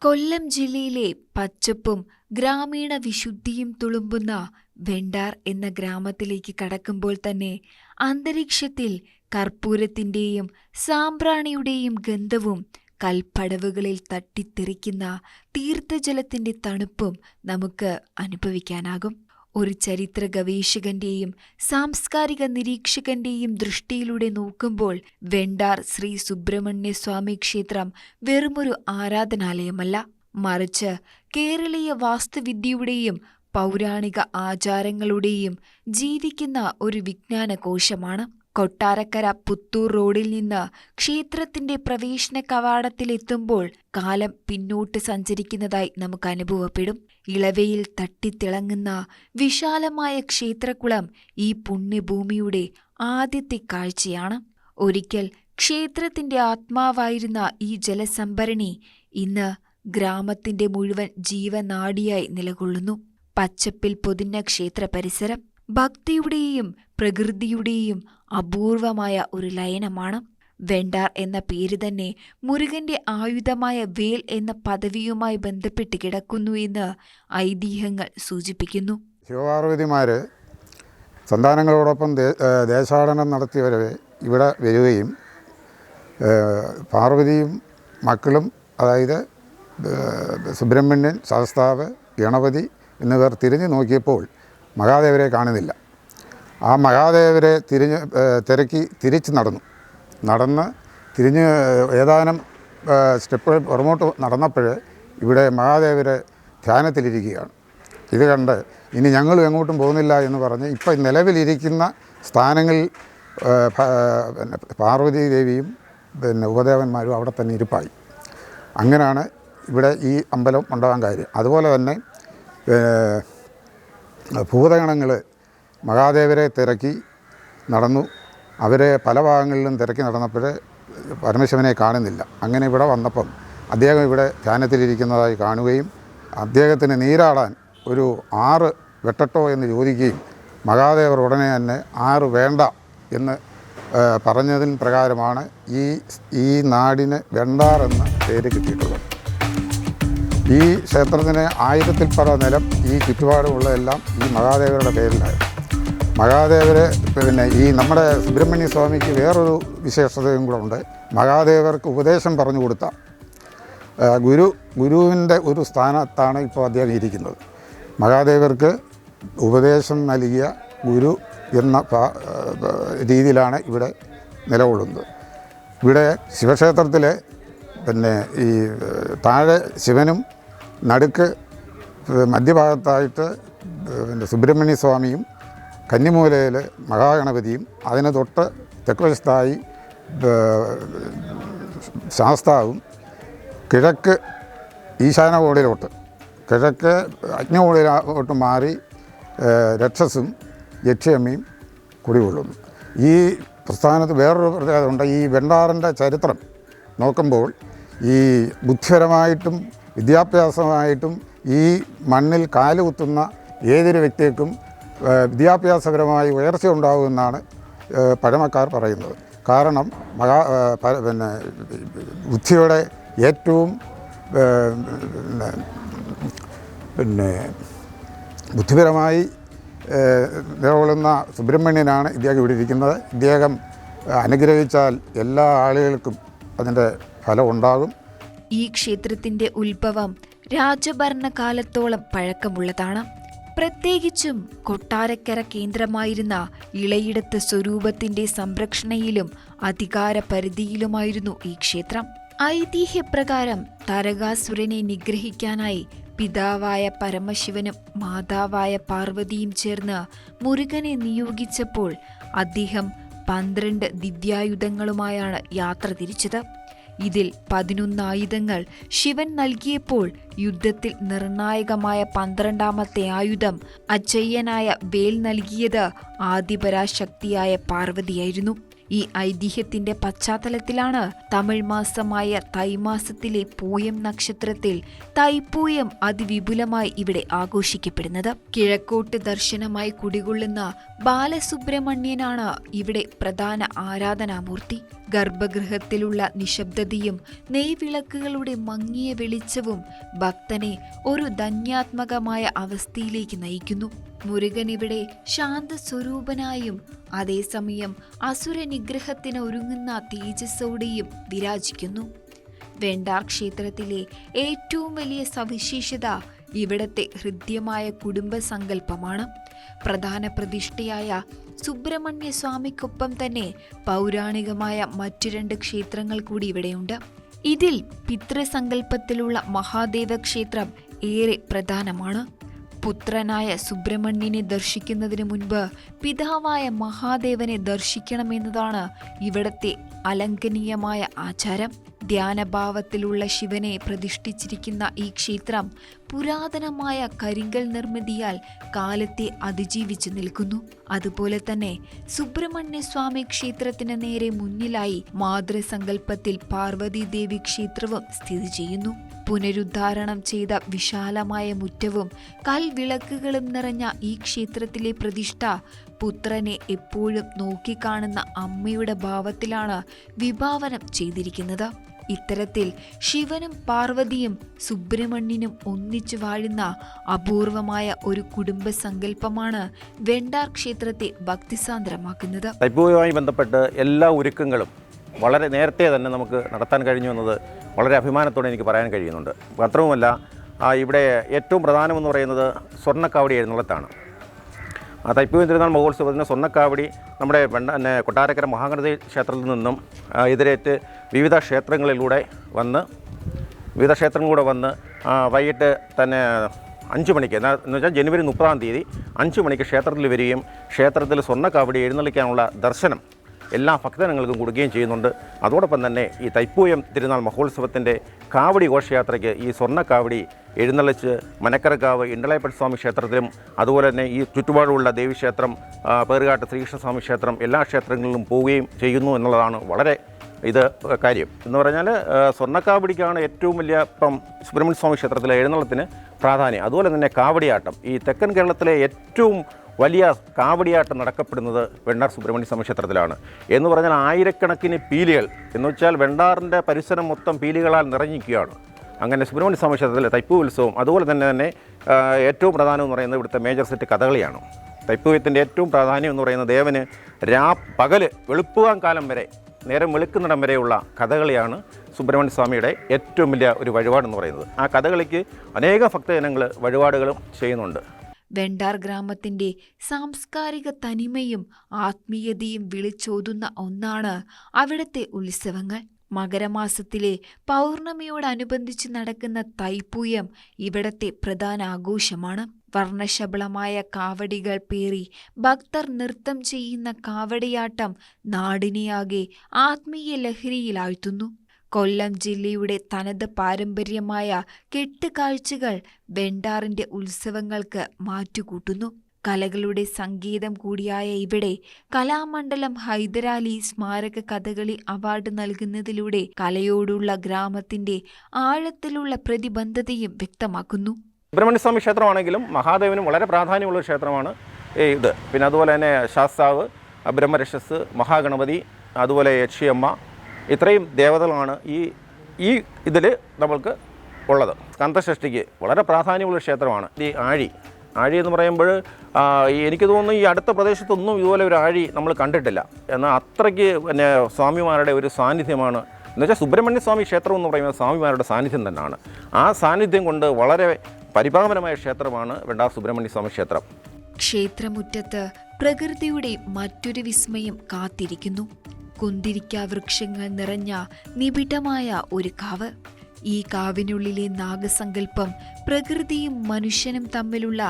കൊല്ലം ജില്ലയിലെ പച്ചപ്പും ഗ്രാമീണ വിശുദ്ധിയും തുളുമ്പുന്ന വെണ്ടാർ എന്ന ഗ്രാമത്തിലേക്ക് കടക്കുമ്പോൾ തന്നെ അന്തരീക്ഷത്തിൽ കർപ്പൂരത്തിന്റെയും സാമ്പ്രാണിയുടെയും ഗന്ധവും കൽപ്പടവുകളിൽ തട്ടിത്തെറിക്കുന്ന തീർത്ഥജലത്തിന്റെ തണുപ്പും നമുക്ക് അനുഭവിക്കാനാകും. ഒരു ചരിത്ര ഗവേഷകന്റെയും സാംസ്കാരിക നിരീക്ഷകന്റെയും ദൃഷ്ടിയിലൂടെ നോക്കുമ്പോൾ വെണ്ടാർ ശ്രീ സുബ്രഹ്മണ്യ സ്വാമി ക്ഷേത്രം വെറുമൊരു ആരാധനാലയമല്ല, മറിച്ച് കേരളീയ വാസ്തുവിദ്യയുടെയും പൗരാണിക ആചാരങ്ങളുടെയും ജീവിക്കുന്ന ഒരു വിജ്ഞാനകോശമാണ്. കൊട്ടാരക്കര പുത്തൂർ റോഡിൽ നിന്ന് ക്ഷേത്രത്തിന്റെ പ്രവേശന കവാടത്തിലെത്തുമ്പോൾ കാലം പിന്നോട്ട് സഞ്ചരിക്കുന്നതായി നമുക്ക് അനുഭവപ്പെടും. ഇളവയിൽ തട്ടിത്തിളങ്ങുന്ന വിശാലമായ ക്ഷേത്രക്കുളം ഈ പുണ്യഭൂമിയുടെ ആദ്യത്തെ കാഴ്ചയാണ്. ഒരിക്കൽ ക്ഷേത്രത്തിന്റെ ആത്മാവായിരുന്ന ഈ ജലസംഭരണി ഇന്ന് ഗ്രാമത്തിന്റെ മുഴുവൻ ജീവനാഡിയായി നിലകൊള്ളുന്നു. പച്ചപ്പിൽ പൊതിഞ്ഞ ക്ഷേത്ര പരിസരം ഭക്തിയുടെയും പ്രകൃതിയുടെയും അപൂർവമായ ഒരു ലയനമാണ്. വെണ്ടാർ എന്ന പേര് തന്നെ മുരുകന്റെ ആയുധമായ വേൽ എന്ന പദവിയുമായി ബന്ധപ്പെട്ട് കിടക്കുന്നു എന്ന് ഐതിഹ്യങ്ങൾ സൂചിപ്പിക്കുന്നു. ശിവപാർവതിമാര് സന്താനങ്ങളോടൊപ്പം ദേശാടനം നടത്തിയവരെ ഇവിടെ വരികയും പാർവതിയും മക്കളും, അതായത് സുബ്രഹ്മണ്യൻ, ശാസ്താവ്, ഗണപതി എന്നിവർ തിരിഞ്ഞു നോക്കിയപ്പോൾ മഹാദേവരെ കാണുന്നില്ല. ആ മഹാദേവരെ തിരക്കി തിരിച്ച് നടന്ന് തിരിഞ്ഞ് ഏതാനും സ്റ്റെപ്പുകൾ പുറമോട്ട് നടന്നപ്പോൾ ഇവിടെ മഹാദേവരെ ധ്യാനത്തിലിരിക്കുകയാണ്. ഇത് കണ്ട് ഇനി ഞങ്ങളും എങ്ങോട്ടും പോകുന്നില്ല എന്ന് പറഞ്ഞ് ഇപ്പം നിലവിലിരിക്കുന്ന സ്ഥാനങ്ങളിൽ പാർവതി ദേവിയും ഉപദേവന്മാരും അവിടെ തന്നെ ഇരിപ്പായി. അങ്ങനെയാണ് ഇവിടെ ഈ അമ്പലം ഉണ്ടാകാൻ കാര്യം. അതുപോലെ തന്നെ ഭൂതഗണങ്ങൾ മഹാദേവരെ തിരക്കി നടന്നു. അവരെ പല ഭാഗങ്ങളിലും തിരക്കി നടന്നപ്പോൾ പരമശിവനെ കാണുന്നില്ല. അങ്ങനെ ഇവിടെ വന്നപ്പം അദ്ദേഹം ഇവിടെ ധ്യാനത്തിലിരിക്കുന്നതായി കാണുകയും അദ്ദേഹത്തിന് നീരാടാൻ ഒരു 6 വെട്ടട്ടോ എന്ന് ചോദിക്കുകയും മഹാദേവർ ഉടനെ തന്നെ 6 വേണ്ട എന്ന് പറഞ്ഞതിന് പ്രകാരമാണ് ഈ നാടിന് വെണ്ടാർ എന്ന പേര് കിട്ടിയിട്ടുള്ളത്. ഈ ക്ഷേത്രത്തിന് 1000-ൽ പരം നിലം ഈ ചുറ്റുപാടുമുള്ളതെല്ലാം ഈ മഹാദേവരുടെ പേരിലായിരുന്നു. മഹാദേവര് ഈ നമ്മുടെ സുബ്രഹ്മണ്യ സ്വാമിക്ക് വേറൊരു വിശേഷതയും കൂടെ ഉണ്ട്. മഹാദേവർക്ക് ഉപദേശം പറഞ്ഞു കൊടുത്ത ഗുരുവിൻ്റെ ഒരു സ്ഥാനത്താണ് ഇപ്പോൾ അദ്ദേഹം ഇരിക്കുന്നത്. മഹാദേവർക്ക് ഉപദേശം നൽകിയ ഗുരു എന്ന രീതിയിലാണ് ഇവിടെ നിലകൊള്ളുന്നത്. ഇവിടെ ശിവക്ഷേത്രത്തിൽ ഈ താഴെ ശിവനും നടുക്ക് മധ്യഭാഗത്തായിട്ട് സുബ്രഹ്മണ്യ സ്വാമിയും കന്നിമൂലയിൽ മഹാഗണപതിയും അതിന് തൊട്ട് തെക്കുവശത്തായി ശാസ്താവും കിഴക്ക് ഈശാനകോണിലോട്ട് കിഴക്ക് അഗ്നികോണിലോട്ട് മാറി രക്ഷസും യക്ഷിയമ്മയും കുടികൊള്ളുന്നു. ഈ പ്രസ്ഥാനത്ത് വേറൊരു പ്രത്യേകത ഉണ്ട്. ഈ വെണ്ടാറിൻ്റെ ചരിത്രം നോക്കുമ്പോൾ ഈ ബുദ്ധിപരമായിട്ടും വിദ്യാഭ്യാസമായിട്ടും ഈ മണ്ണിൽ കാലുകുത്തുന്ന ഏതൊരു വ്യക്തിക്കും വിദ്യാഭ്യാസപരമായി ഉയർച്ച ഉണ്ടാകുമെന്നാണ് പഴമക്കാർ പറയുന്നത്. കാരണം ബുദ്ധിയുടെ ഏറ്റവും ബുദ്ധിപരമായി നിലകൊള്ളുന്ന സുബ്രഹ്മണ്യനാണ് ഇദ്ദേഹം ഇവിടെ ഇരിക്കുന്നത്. ഇദ്ദേഹം അനുഗ്രഹിച്ചാൽ എല്ലാ ആളുകൾക്കും അതിൻ്റെ ഫലം ഉണ്ടാകും. ഈ ക്ഷേത്രത്തിന്റെ ഉത്ഭവം രാജഭരണകാലത്തോളം പഴക്കമുള്ളതാണ്. പ്രത്യേകിച്ചും കൊട്ടാരക്കര കേന്ദ്രമായിരുന്ന ഇളയിടത്ത് സ്വരൂപത്തിന്റെ സംരക്ഷണയിലും അധികാര പരിധിയിലുമായിരുന്നു ഈ ക്ഷേത്രം. ഐതിഹ്യപ്രകാരം താരകാസുരനെ നിഗ്രഹിക്കാനായി പിതാവായ പരമശിവനും മാതാവായ പാർവതിയും ചേർന്ന് മുരുകനെ നിയോഗിച്ചപ്പോൾ അദ്ദേഹം 12 ദിവ്യായുധങ്ങളുമായാണ് യാത്ര തിരിച്ചത്. ഇതിൽ 11 ആയുധങ്ങൾ ശിവൻ നൽകിയപ്പോൾ യുദ്ധത്തിൽ നിർണായകമായ 12ാമത്തെ ആയുധം അജയ്യനായ വേൽ നൽകിയത് ആദിപരാശക്തിയായ പാർവതിയായിരുന്നു. ഈ ഐതിഹ്യത്തിന്റെ പശ്ചാത്തലത്തിലാണ് തമിഴ് മാസമായ തൈമാസത്തിലെ പൂയം നക്ഷത്രത്തിൽ തൈപ്പൂയം അതിവിപുലമായി ഇവിടെ ആഘോഷിക്കപ്പെടുന്നത്. കിഴക്കോട്ട് ദർശനമായി കുടികൊള്ളുന്ന ബാലസുബ്രഹ്മണ്യനാണ് ഇവിടെ പ്രധാന ആരാധനാമൂർത്തി. ഗർഭഗൃഹത്തിലുള്ള നിശബ്ദതയും നെയ്വിളക്കുകളുടെ മങ്ങിയ വെളിച്ചവും ഭക്തനെ ഒരു ധന്യാത്മകമായ അവസ്ഥയിലേക്ക് നയിക്കുന്നു. മുരുകൻ ഇവിടെ ശാന്തസ്വരൂപനായും അതേസമയം അസുര നിഗ്രഹത്തിന് ഒരുങ്ങുന്ന തേജസ്സോടെയും വിരാജിക്കുന്നു. വെണ്ടാർ ക്ഷേത്രത്തിലെ ഏറ്റവും വലിയ സവിശേഷത ഇവിടത്തെ ഹൃദ്യമായ കുടുംബസങ്കല്പമാണ്. പ്രധാന പ്രതിഷ്ഠയായ സുബ്രഹ്മണ്യ സ്വാമിക്കൊപ്പം തന്നെ പൗരാണികമായ മറ്റു 2 ക്ഷേത്രങ്ങൾ കൂടി ഇവിടെയുണ്ട്. ഇതിൽ പിതൃസങ്കല്പത്തിലുള്ള മഹാദേവ ക്ഷേത്രം ഏറെ പ്രധാനമാണ്. പുത്രനായ സുബ്രഹ്മണ്യനെ ദർശിക്കുന്നതിന് മുൻപ് പിതാവായ മഹാദേവനെ ദർശിക്കണമെന്നതാണ് ഇവിടത്തെ അലംഘനീയമായ ആചാരം. ധ്യാനഭാവത്തിലുള്ള ശിവനെ പ്രതിഷ്ഠിച്ചിരിക്കുന്ന ഈ ക്ഷേത്രം പുരാതനമായ കരിങ്കൽ നിർമ്മിതിയാൽ കാലത്തെ അതിജീവിച്ചു നിൽക്കുന്നു. അതുപോലെ തന്നെ സുബ്രഹ്മണ്യ സ്വാമി ക്ഷേത്രത്തിന് നേരെ മുന്നിലായി മാതൃസങ്കല്പത്തിൽ പാർവതി ദേവി ക്ഷേത്രവും സ്ഥിതി ചെയ്യുന്നു. പുനരുദ്ധാരണം ചെയ്ത വിശാലമായ മുറ്റവും കൽവിളക്കുകളും നിറഞ്ഞ ഈ ക്ഷേത്രത്തിലെ പ്രതിഷ്ഠ പുത്രനെ എപ്പോഴും നോക്കിക്കാണുന്ന അമ്മയുടെ ഭാവത്തിലാണ് വിഭാവനം ചെയ്തിരിക്കുന്നത്. ഇത്തരത്തിൽ ശിവനും പാർവതിയും സുബ്രഹ്മണ്യനും ഒന്നിച്ചു വാഴുന്ന അപൂർവമായ ഒരു കുടുംബ സങ്കല്പമാണ് വെണ്ടാർ ക്ഷേത്രത്തെ ഭക്തിസാന്ദ്രമാക്കുന്നത്. തൈപ്പൂയവുമായി ബന്ധപ്പെട്ട് എല്ലാ ഒരുക്കങ്ങളും വളരെ നേരത്തെ തന്നെ നമുക്ക് നടത്താൻ കഴിഞ്ഞു എന്നത് വളരെ അഭിമാനത്തോടെ എനിക്ക് പറയാൻ കഴിയുന്നുണ്ട്. മാത്രവുമല്ല, ഇവിടെ ഏറ്റവും പ്രധാനമെന്ന് പറയുന്നത് സ്വർണ്ണക്കാവടി എഴുന്നള്ളത്താണ്. തൈപ്പൂയം തിരുനാൾ മഹോത്സവത്തിന് സ്വർണ്ണക്കാവടി നമ്മുടെ കൊട്ടാരക്കര മഹാഗണപതി ക്ഷേത്രത്തിൽ നിന്നും എതിരേറ്റ് വിവിധ ക്ഷേത്രങ്ങളിലൂടെ വന്ന് വൈകിട്ട് തന്നെ 5 മണിക്ക് എന്ന് വെച്ചാൽ ജനുവരി 30-ാം തീയതി 5 മണിക്ക് ക്ഷേത്രത്തിൽ വരികയും ക്ഷേത്രത്തിൽ സ്വർണ്ണക്കാവടി എഴുന്നള്ളിക്കാനുള്ള ദർശനം എല്ലാ ഭക്തജനങ്ങൾക്കും കൊടുക്കുകയും ചെയ്യുന്നുണ്ട്. അതോടൊപ്പം തന്നെ ഈ തൈപ്പൂയം തിരുനാൾ മഹോത്സവത്തിൻ്റെ കാവടി ഘോഷയാത്രയ്ക്ക് ഈ സ്വർണ്ണക്കാവടി എഴുന്നള്ളിച്ച് മനക്കരക്കാവ് ഇണ്ടളയപ്പള്ളി സ്വാമി ക്ഷേത്രത്തിലും അതുപോലെ തന്നെ ഈ ചുറ്റുപാടുമുള്ള ദേവീക്ഷേത്രം, പേറുകാട്ട് ശ്രീകൃഷ്ണസ്വാമി ക്ഷേത്രം, എല്ലാ ക്ഷേത്രങ്ങളിലും പോവുകയും ചെയ്യുന്നു എന്നുള്ളതാണ് വളരെ കാര്യം എന്ന് പറഞ്ഞാൽ സ്വർണ്ണക്കാവടിക്കാണ് ഏറ്റവും വലിയ സുബ്രഹ്മണ്യ സ്വാമി ക്ഷേത്രത്തിലെ എഴുന്നള്ളത്തിന് പ്രാധാന്യം. അതുപോലെ തന്നെ കാവടിയാട്ടം, ഈ തെക്കൻ കേരളത്തിലെ ഏറ്റവും വലിയ കാവടിയാട്ടം നടക്കപ്പെടുന്നത് വെണ്ടാർ സുബ്രഹ്മണ്യ സ്വാമി ക്ഷേത്രത്തിലാണ്. എന്ന് പറഞ്ഞാൽ ആയിരക്കണക്കിന് പീലികൾ, എന്ന് വെച്ചാൽ വെണ്ടാറിൻ്റെ പരിസരം മൊത്തം പീലികളാൽ നിറഞ്ഞിരിക്കുകയാണ്. അങ്ങനെ സുബ്രഹ്മണ്യ സ്വാമി ക്ഷേത്രത്തിലെ തൈപ്പൂ ഉത്സവം അതുപോലെ തന്നെ ഏറ്റവും പ്രധാനം എന്ന് പറയുന്നത് ഇവിടുത്തെ മേജർ സെറ്റ് കഥകളിയാണ്. തൈപ്പൂയത്തിൻ്റെ ഏറ്റവും പ്രാധാന്യം എന്ന് പറയുന്നത് ദേവന് പകല് വെളുപ്പുകാൻ കാലം വരെ, നേരം വെളുക്കുന്നിടം വരെയുള്ള കഥകളിയാണ് സുബ്രഹ്മണ്യ സ്വാമിയുടെ ഏറ്റവും വലിയ ഒരു വഴിപാടെന്ന് പറയുന്നത്. ആ കഥകളിക്ക് അനേകം ഭക്തജനങ്ങൾ വഴിപാടുകളും ചെയ്യുന്നുണ്ട്. വെണ്ടാർ ഗ്രാമത്തിന്റെ സാംസ്കാരിക തനിമയും ആത്മീയതയും വിളിച്ചോതുന്ന ഒന്നാണ് അവിടുത്തെ ഉത്സവങ്ങൾ. മകരമാസത്തിലെ പൗർണമിയോടനുബന്ധിച്ച് നടക്കുന്ന തൈപ്പൂയം ഇവിടത്തെ പ്രധാന ആഘോഷമാണ്. വർണ്ണശബളമായ കാവടികൾ പേറി ഭക്തർ നൃത്തം ചെയ്യുന്ന കാവടിയാട്ടം നാടിനെയാകെ ആത്മീയ ലഹരിയിലാഴ്ത്തുന്നു. കൊല്ലം ജില്ലയുടെ തനത് പാരമ്പര്യമായ കെട്ടുകാഴ്ചകൾ വെണ്ടാറിന്റെ ഉത്സവങ്ങൾക്ക് മാറ്റുകൂട്ടുന്നു. കലകളുടെ സംഗീതം കൂടിയായ ഇവിടെ കലാമണ്ഡലം ഹൈദരാലി സ്മാരക കഥകളി അവാർഡ് നൽകുന്നതിലൂടെ കലയോടുള്ള ഗ്രാമത്തിന്റെ ആഴത്തിലുള്ള പ്രതിബദ്ധതയും വ്യക്തമാക്കുന്നു. സുബ്രഹ്മണ്യസ്വാമി ക്ഷേത്രമാണെങ്കിലും മഹാദേവനും വളരെ പ്രാധാന്യമുള്ള ക്ഷേത്രമാണ് ഇത്. പിന്നെ അതുപോലെ തന്നെ ശാസ്താവ്, ബ്രഹ്മരക്ഷസ്, മഹാഗണപതി, അതുപോലെ യക്ഷിയമ്മ, ഇത്രയും ദേവതകളാണ് ഈ ഇതിൽ നമ്മൾക്ക് ഉള്ളത്. സ്കന്ദഷഷ്ടിക്ക് വളരെ പ്രാധാന്യമുള്ള ക്ഷേത്രമാണ് ഈ ആഴി എന്ന് പറയുമ്പോൾ എനിക്ക് തോന്നുന്നു ഈ അടുത്ത പ്രദേശത്തൊന്നും ഇതുപോലെ ഒരു ആഴി നമ്മൾ കണ്ടിട്ടില്ല. എന്നാൽ അത്രയ്ക്ക് പിന്നെ സ്വാമിമാരുടെ ഒരു സാന്നിധ്യമാണ്. എന്നുവെച്ചാൽ സുബ്രഹ്മണ്യ സ്വാമി ക്ഷേത്രം എന്ന് പറയുന്നത് സ്വാമിമാരുടെ സാന്നിധ്യം തന്നെയാണ്. ആ സാന്നിധ്യം കൊണ്ട് വളരെ പരിപാവനമായ ക്ഷേത്രമാണ് വെണ്ടാർ സുബ്രഹ്മണ്യ സ്വാമി ക്ഷേത്രം. ക്ഷേത്രമുറ്റത്ത് പ്രകൃതിയുടെ മറ്റൊരു വിസ്മയം കാത്തിരിക്കുന്നു. കുന്തിരിക്ക വൃക്ഷങ്ങൾ നിറഞ്ഞ നിബിഡമായ ഒരു കാവ്. ഈ കാവിനുള്ളിലെ നാഗസങ്കല്പം പ്രകൃതിയും മനുഷ്യനും തമ്മിലുള്ള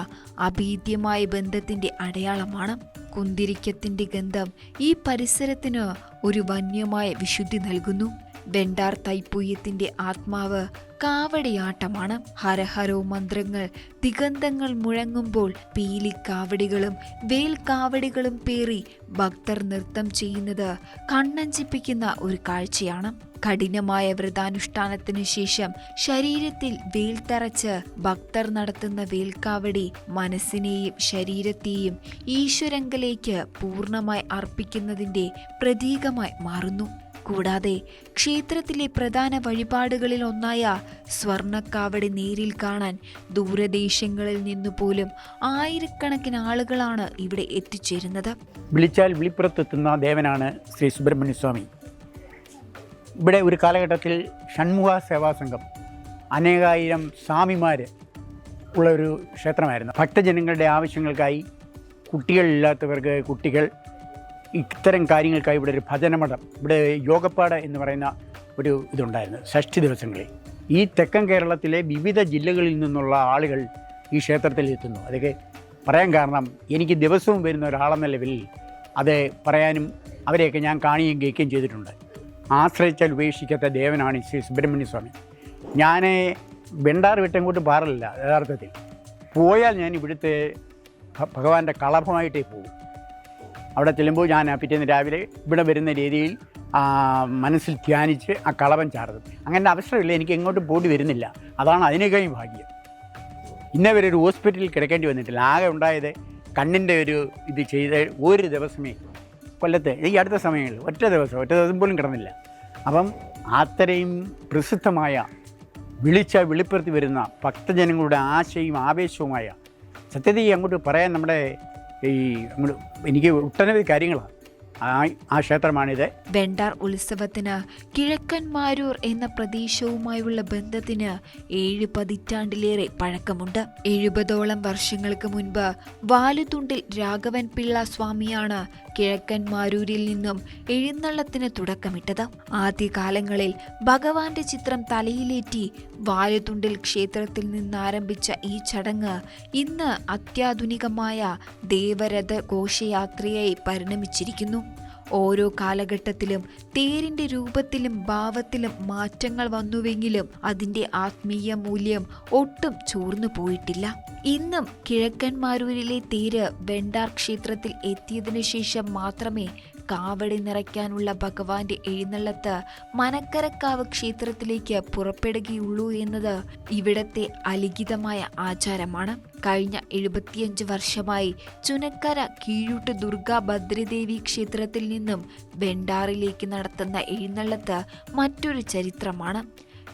അഭേദ്യമായ ബന്ധത്തിന്റെ അടയാളമാണ്. കുന്തിരിക്കത്തിന്റെ ഗന്ധം ഈ പരിസരത്തിന് ഒരു വന്യമായ വിശുദ്ധി നൽകുന്നു. വെണ്ടാർ തൈപ്പൂയത്തിന്റെ ആത്മാവ് കാവടിയാട്ടമാണ്. ഹരഹരോ മന്ത്രങ്ങൾ ദിഗന്ധങ്ങൾ മുഴങ്ങുമ്പോൾ പീലിക്കാവടികളും വേൽക്കാവടികളും പേറി ഭക്തർ നൃത്തം ചെയ്യുന്നത് കണ്ണഞ്ചിപ്പിക്കുന്ന ഒരു കാഴ്ചയാണ്. കഠിനമായ വ്രതാനുഷ്ഠാനത്തിനു ശേഷം ശരീരത്തിൽ വേൽ തറച്ച് ഭക്തർ നടത്തുന്ന വേൽക്കാവടി മനസ്സിനെയും ശരീരത്തെയും ഈശ്വരങ്കലേക്ക് പൂർണ്ണമായി അർപ്പിക്കുന്നതിന്റെ പ്രതീകമായി മാറുന്നു. കൂടാതെ ക്ഷേത്രത്തിലെ പ്രധാന വഴിപാടുകളിൽ ഒന്നായ സ്വർണ്ണക്കാവടി നേരിൽ കാണാൻ ദൂരദേശങ്ങളിൽ നിന്നു പോലും ആയിരക്കണക്കിന് ആളുകളാണ് ഇവിടെ എത്തിച്ചേരുന്നത്. വിളിച്ചാൽ വിളിപ്പുറത്തെത്തുന്ന ദേവനാണ് ശ്രീ സുബ്രഹ്മണ്യ സ്വാമി. ഇവിടെ ഒരു കാലഘട്ടത്തിൽ ഷൺമുഖ സേവാ സംഘം അനേകായിരം സ്വാമിമാർ ഉള്ളൊരു ക്ഷേത്രമായിരുന്നു. ഭക്തജനങ്ങളുടെ ആവശ്യങ്ങൾക്കായി കുട്ടികളില്ലാത്തവർക്ക് കുട്ടികൾ, ഇത്തരം കാര്യങ്ങൾക്കായി ഇവിടെ ഒരു ഭജനമഠം, ഇവിടെ യോഗപ്പാട് എന്ന് പറയുന്ന ഒരു ഇതുണ്ടായിരുന്നു ഷഷ്ഠി ദിവസങ്ങളിൽ. ഈ തെക്കൻ കേരളത്തിലെ വിവിധ ജില്ലകളിൽ നിന്നുള്ള ആളുകൾ ഈ ക്ഷേത്രത്തിൽ എത്തുന്നു. അതൊക്കെ പറയാൻ കാരണം എനിക്ക് ദിവസവും വരുന്ന ഒരാളെന്ന ലെവലിൽ അത് പറയാനും അവരെയൊക്കെ ഞാൻ കാണുകയും കേൾക്കുകയും ചെയ്തിട്ടുണ്ട്. ആശ്രയിച്ചാൽ ഉപേക്ഷിക്കാത്ത ദേവനാണ് ശ്രീ സുബ്രഹ്മണ്യ സ്വാമി. ഞാൻ വെണ്ടാർ വിട്ടങ്ങോട്ട് പാറില്ല. യഥാർത്ഥത്തിൽ പോയാൽ ഞാൻ ഇവിടുത്തെ ഭഗവാന്റെ കളഭമായിട്ടേ പോകും. അവിടെ ചെല്ലുമ്പോൾ ഞാൻ പിറ്റേന്ന് രാവിലെ ഇവിടെ വരുന്ന രീതിയിൽ മനസ്സിൽ ധ്യാനിച്ച് ആ കളഭം ചാർത്തും. അങ്ങനെ അവസരമില്ല, എനിക്ക് എങ്ങോട്ടും പോയി വരുന്നില്ല. അതാണ് അതിനേക്കാളും ഭാഗ്യം. ഇന്നവരെ ഒരു ഹോസ്പിറ്റലിൽ കിടക്കേണ്ടി വന്നിട്ടില്ല. ആകെ ഉണ്ടായത് കണ്ണിൻ്റെ ഒരു ഇത് ചെയ്ത് ഒരു ദിവസമേ കൊല്ലത്ത് ഈ അടുത്ത സമയങ്ങളിൽ ഒറ്റ ദിവസം പോലും കിടന്നില്ല. അപ്പം അത്രയും പ്രസിദ്ധമായ വിളിച്ച വെളിപ്പെടുത്തി വരുന്ന ഭക്തജനങ്ങളുടെ ആശയും ആവേശവുമായ സത്യത്തിൽ അങ്ങോട്ട് പറയാൻ നമ്മുടെ എനിക്ക് ഒട്ടനവധി കാര്യങ്ങളാണ്. ആ ക്ഷേത്രമാണിത്. വെണ്ടാർ ഉത്സവത്തിന് കിഴക്കൻമാരൂർ എന്ന പ്രദേശവുമായുള്ള ബന്ധത്തിന് 7 പതിറ്റാണ്ടിലേറെ പഴക്കമുണ്ട്. 70ഓളം വർഷങ്ങൾക്ക് മുൻപ് വാലുതുണ്ടിൽ രാഘവൻ പിള്ള സ്വാമിയാണ് കിഴക്കൻമാരൂരിൽ നിന്നും എഴുന്നള്ളത്തിന് തുടക്കമിട്ടത്. ആദ്യകാലങ്ങളിൽ ഭഗവാന്റെ ചിത്രം തലയിലേറ്റി വാലുതുണ്ടിൽ ക്ഷേത്രത്തിൽ നിന്നാരംഭിച്ച ഈ ചടങ്ങ് ഇന്ന് അത്യാധുനികമായ ദേവരഥ ഘോഷയാത്രയായി പരിണമിച്ചിരിക്കുന്നു. ഓരോ കാലഘട്ടത്തിലും തേരിന്റെ രൂപത്തിലും ഭാവത്തിലും മാറ്റങ്ങൾ വന്നുവെങ്കിലും അതിന്റെ ആത്മീയ മൂല്യം ഒട്ടും ചോർന്നു പോയിട്ടില്ല. ഇന്നും കിഴക്കൻമാരൂരിലെ തേര് വെണ്ടാർ ക്ഷേത്രത്തിൽ എത്തിയതിനു ശേഷം മാത്രമേ കാവടി നിറയ്ക്കാനുള്ള ഭഗവാന്റെ എഴുന്നള്ളത്ത് മനക്കരക്കാവ് ക്ഷേത്രത്തിലേക്ക് പുറപ്പെടുകയുള്ളൂ എന്നത് ഇവിടത്തെ അലിഖിതമായ ആചാരമാണ്. കഴിഞ്ഞ 75 വർഷമായി ചുനക്കര കീഴൂട്ട് ദുർഗാ ഭദ്രദേവി ക്ഷേത്രത്തിൽ നിന്നും വെണ്ടാറിലേക്ക് നടത്തുന്ന എഴുന്നള്ളത്ത് മറ്റൊരു ചരിത്രമാണ്.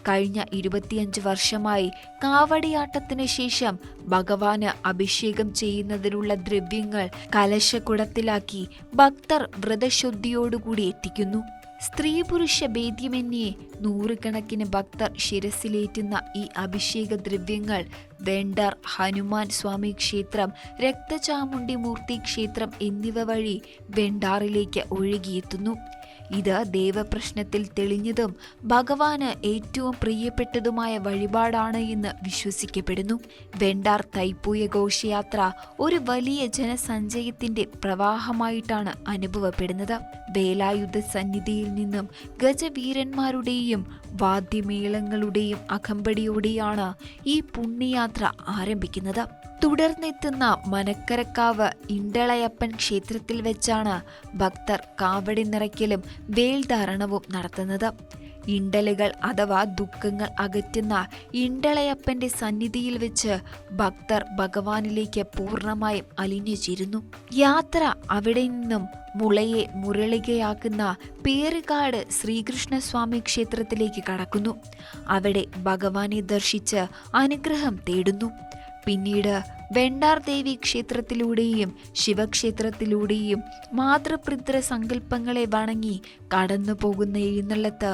കഴിഞ്ഞ 25 വർഷമായി കാവടിയാട്ടത്തിന് ശേഷം ഭഗവാന് അഭിഷേകം ചെയ്യുന്നതിനുള്ള ദ്രവ്യങ്ങൾ കലശക്കുടത്തിലാക്കി ഭക്തർ വ്രതശുദ്ധിയോടുകൂടി എത്തിക്കുന്നു. സ്ത്രീ പുരുഷ ഭേദ്യമന്യേ നൂറുകണക്കിന് ഭക്തർ ശിരസിലേറ്റുന്ന ഈ അഭിഷേക ദ്രവ്യങ്ങൾ വെണ്ടാർ ഹനുമാൻ സ്വാമി ക്ഷേത്രം, രക്തചാമുണ്ഡി മൂർത്തി ക്ഷേത്രം എന്നിവ വഴി വെണ്ടാറിലേക്ക് ഒഴുകിയെത്തുന്നു. ഇത് ദേവപ്രശ്നത്തിൽ തെളിഞ്ഞതും ഭഗവാന് ഏറ്റവും പ്രിയപ്പെട്ടതുമായ വഴിപാടാണ് എന്ന് വിശ്വസിക്കപ്പെടുന്നു. വെണ്ടാർ തൈപ്പൂയ ഘോഷയാത്ര ഒരു വലിയ ജനസഞ്ചയത്തിന്റെ പ്രവാഹമായിട്ടാണ് അനുഭവപ്പെടുന്നത്. വേലായുധ സന്നിധിയിൽ നിന്നും ഗജവീരന്മാരുടെയും വാദ്യമേളങ്ങളുടെയും അകമ്പടിയോടെയാണ് ഈ പുണ്യയാത്ര ആരംഭിക്കുന്നത്. തുടർന്നെത്തുന്ന മനക്കരക്കാവ് ഇണ്ടളയപ്പൻ ക്ഷേത്രത്തിൽ വെച്ചാണ് ഭക്തർ കാവടി നിറയ്ക്കലും വേൽധാരണവും നടത്തുന്നത്. ഇണ്ടലുകൾ അഥവാ ദുഃഖങ്ങൾ അകറ്റുന്ന ഇണ്ടളയപ്പന്റെ സന്നിധിയിൽ വെച്ച് ഭക്തർ ഭഗവാനിലേക്ക് പൂർണ്ണമായും അലിഞ്ഞു ചേരുന്നു. യാത്ര അവിടെ നിന്നും മുളയെ മുരളികയാക്കുന്ന പേറുകാട് ശ്രീകൃഷ്ണസ്വാമി ക്ഷേത്രത്തിലേക്ക് കടക്കുന്നു. അവിടെ ഭഗവാനെ ദർശിച്ച് അനുഗ്രഹം തേടുന്നു. പിന്നീട് വെണ്ടാർ ദേവി ക്ഷേത്രത്തിലൂടെയും ശിവക്ഷേത്രത്തിലൂടെയും മാതൃപിതൃ സങ്കല്പങ്ങളെ വണങ്ങി കടന്നു പോകുന്ന എഴുന്നള്ളത്ത്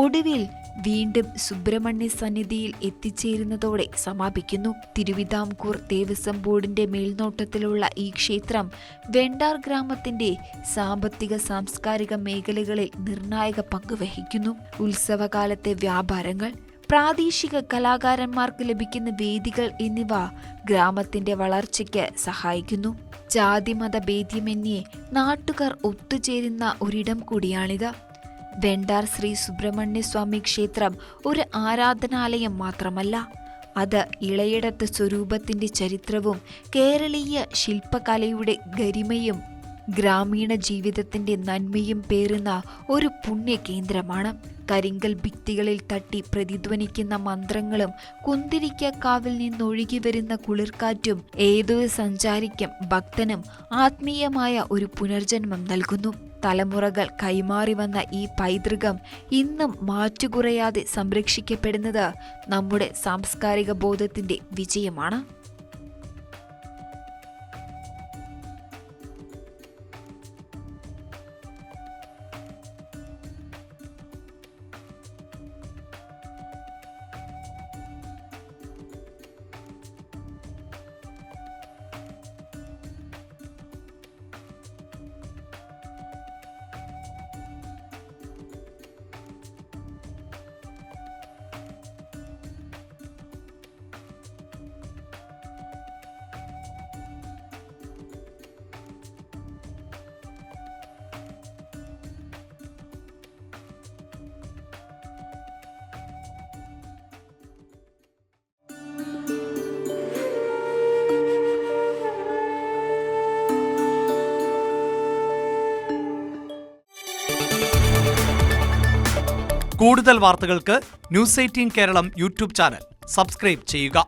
ഒടുവിൽ വീണ്ടും സുബ്രഹ്മണ്യ സന്നിധിയിൽ എത്തിച്ചേരുന്നതോടെ സമാപിക്കുന്നു. തിരുവിതാംകൂർ ദേവസ്വം ബോർഡിന്റെ മേൽനോട്ടത്തിലുള്ള ഈ ക്ഷേത്രം വെണ്ടാർ ഗ്രാമത്തിന്റെ സാമ്പത്തിക സാംസ്കാരിക മേഖലകളിൽ നിർണായക പങ്ക് വഹിക്കുന്നു. ഉത്സവകാലത്തെ വ്യാപാരങ്ങൾ, പ്രാദേശിക കലാകാരന്മാർക്ക് ലഭിക്കുന്ന വേദികൾ എന്നിവ ഗ്രാമത്തിന്റെ വളർച്ചയ്ക്ക് സഹായിക്കുന്നു. ജാതിമത ഭേദ്യമന്യേ നാട്ടുകാർ ഒത്തുചേരുന്ന ഒരിടം കൂടിയാണിത്. വെണ്ടാർ ശ്രീ സുബ്രഹ്മണ്യ സ്വാമി ക്ഷേത്രം ഒരു ആരാധനാലയം മാത്രമല്ല, അത് ഇളയിടത്ത് സ്വരൂപത്തിന്റെ ചരിത്രവും കേരളീയ ശില്പകലയുടെ ഗരിമയും ഗ്രാമീണ ജീവിതത്തിന്റെ നന്മയും പേറുന്ന ഒരു പുണ്യകേന്ദ്രമാണ്. കരിങ്കൽ ഭിത്തികളിൽ തട്ടി പ്രതിധ്വനിക്കുന്ന മന്ത്രങ്ങളും കുന്തിരിക്കക്കാവിൽ നിന്നൊഴുകി വരുന്ന കുളിർക്കാറ്റും ഏതൊരു സഞ്ചാരിക്കും ഭക്തനും ആത്മീയമായ ഒരു പുനർജന്മം നൽകുന്നു. തലമുറകൾ കൈമാറി വന്ന ഈ പൈതൃകം ഇന്നും മാറ്റുകുറയാതെ സംരക്ഷിക്കപ്പെടുന്നത് നമ്മുടെ സാംസ്കാരിക ബോധത്തിന്റെ വിജയമാണ്. കൂടുതൽ വാർത്തകൾക്ക് news 18 Keralam YouTube channel subscribe ചെയ്യുക.